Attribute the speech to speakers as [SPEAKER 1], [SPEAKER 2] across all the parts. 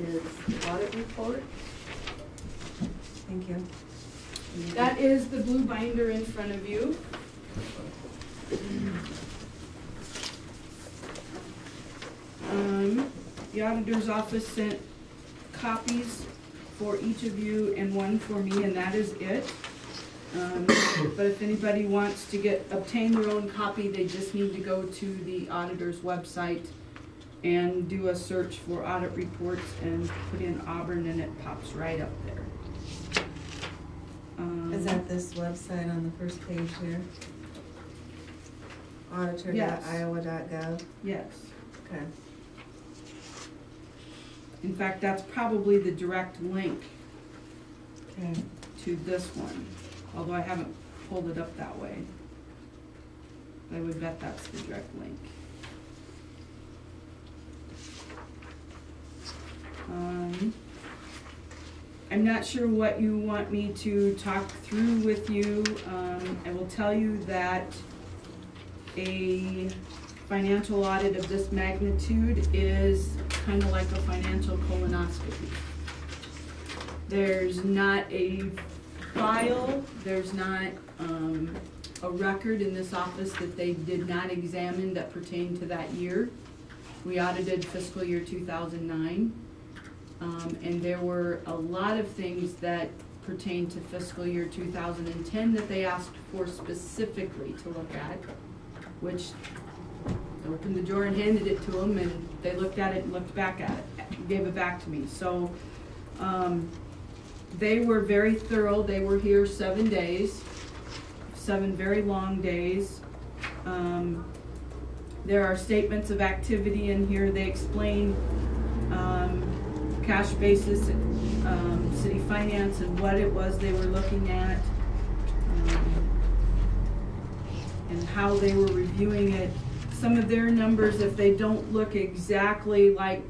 [SPEAKER 1] is the audit report.
[SPEAKER 2] Thank you.
[SPEAKER 3] That is the blue binder in front of you. The auditor's office sent copies for each of you and one for me, and that is it. But if anybody wants to obtain their own copy, they just need to go to the auditor's website and do a search for audit reports and put in Auburn, and it pops right up there.
[SPEAKER 2] Is that this website on the first page here? Auditor.iowa.gov?
[SPEAKER 3] Yes.
[SPEAKER 2] Okay.
[SPEAKER 3] In fact, that's probably the direct link
[SPEAKER 2] Okay.
[SPEAKER 3] to this one, although I haven't pulled it up that way. I would bet that's the direct link. I'm not sure what you want me to talk through with you. I will tell you that a financial audit of this magnitude is kind of like a financial colonoscopy. There's not a file, there's not a record in this office that they did not examine that pertained to that year. We audited fiscal year 2009, and there were a lot of things that pertain to fiscal year 2010 that they asked for specifically to look at, which I opened the drawer and handed it to them, and they looked at it and looked back at it, gave it back to me. So they were very thorough. They were here 7 days, 7 very long days. There are statements of activity in here. They explain cash basis, city finance, and what it was they were looking at, and how they were reviewing it. Some of their numbers, if they don't look exactly like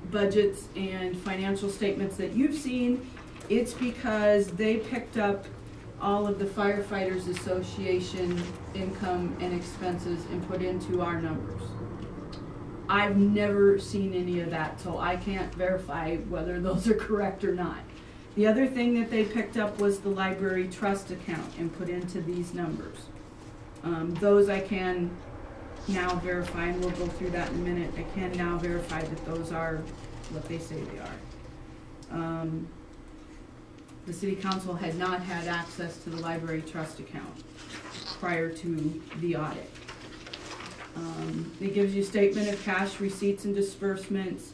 [SPEAKER 3] budgets and financial statements that you've seen, it's because they picked up all of the Firefighters Association income and expenses and put into our numbers. I've never seen any of that, so I can't verify whether those are correct or not. The other thing that they picked up was the library trust account and put into these numbers. Those I can now verify, and we'll go through that in a minute. I can now verify that those are what they say they are. The City Council had not had access to the library trust account prior to the audit. It gives you a statement of cash receipts and disbursements.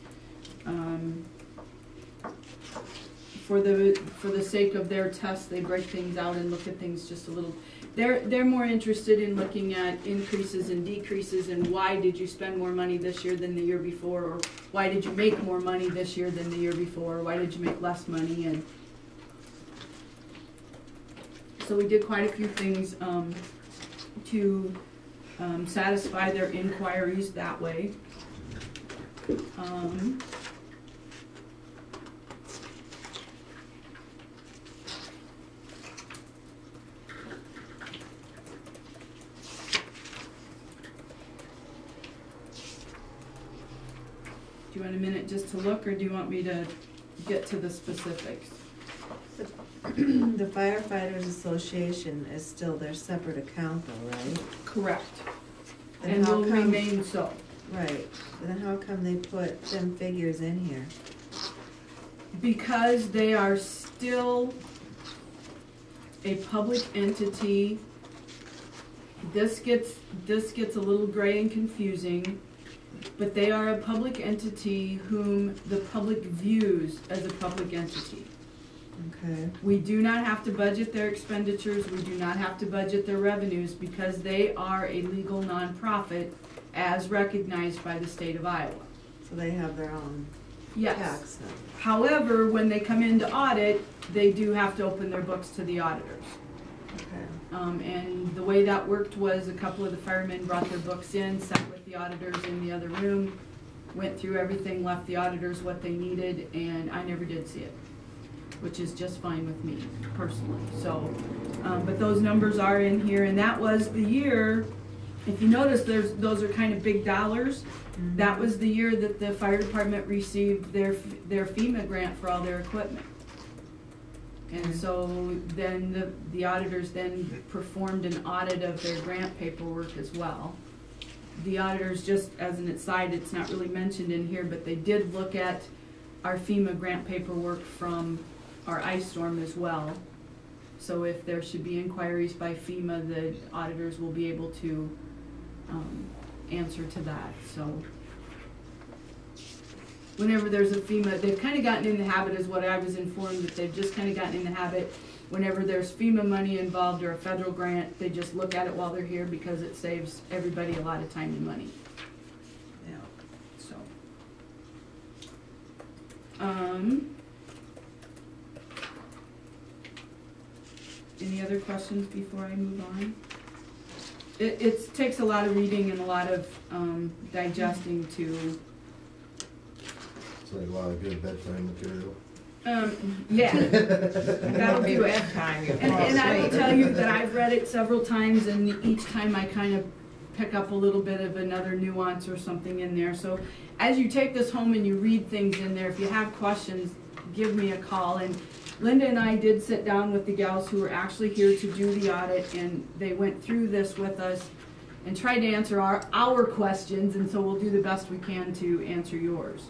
[SPEAKER 3] For the sake of their test, they break things out and look at things just a little. They're more interested in looking at increases and decreases and why did you spend more money this year than the year before, or why did you make more money this year than the year before, or why did you make less money. And so we did quite a few things to satisfy their inquiries that way. Do you want a minute just to look, or do you want me to get to the specifics?
[SPEAKER 2] The Firefighters Association is still their separate account though, right?
[SPEAKER 3] Correct. And will remain so.
[SPEAKER 2] Right. But then how come they put them figures in here?
[SPEAKER 3] Because they are still a public entity. This gets a little gray and confusing, but they are a public entity whom the public views as a public entity.
[SPEAKER 2] Okay.
[SPEAKER 3] We do not have to budget their expenditures. We do not have to budget their revenues because they are a legal nonprofit as recognized by the state of Iowa.
[SPEAKER 2] So they have their own tax then.
[SPEAKER 3] However, when they come in to audit, they do have to open their books to the auditors.
[SPEAKER 2] Okay.
[SPEAKER 3] And the way that worked was a couple of the firemen brought their books in, sat with the auditors in the other room, went through everything, left the auditors what they needed, and I never did see it, which is just fine with me personally. So, but those numbers are in here, and that was the year If you notice, those are kind of big dollars. That was the year that the fire department received their FEMA grant for all their equipment. And so then the auditors then performed an audit of their grant paperwork as well. The auditors, just as an aside, it's not really mentioned in here, but they did look at our FEMA grant paperwork from our ice storm as well. So if there should be inquiries by FEMA, the auditors will be able to answer to that. So whenever there's a FEMA, they've kind of gotten in the habit, is what I was informed, that they've just kind of gotten in the habit, whenever there's FEMA money involved or a federal grant, they just look at it while they're here because it saves everybody a lot of time and money.
[SPEAKER 2] Yeah.
[SPEAKER 3] So, any other questions before I move on? It takes a lot of reading and a lot of digesting to.
[SPEAKER 4] It's like a lot of good bedtime material.
[SPEAKER 3] Yeah.
[SPEAKER 1] That'll do bedtime.
[SPEAKER 3] And I will tell you that I've read it several times, and each time I kind of pick up a little bit of another nuance or something in there. So as you take this home and you read things in there, if you have questions, give me a call. And Linda and I did sit down with the gals who were actually here to do the audit, and they went through this with us and tried to answer our questions, and so we'll do the best we can to answer yours.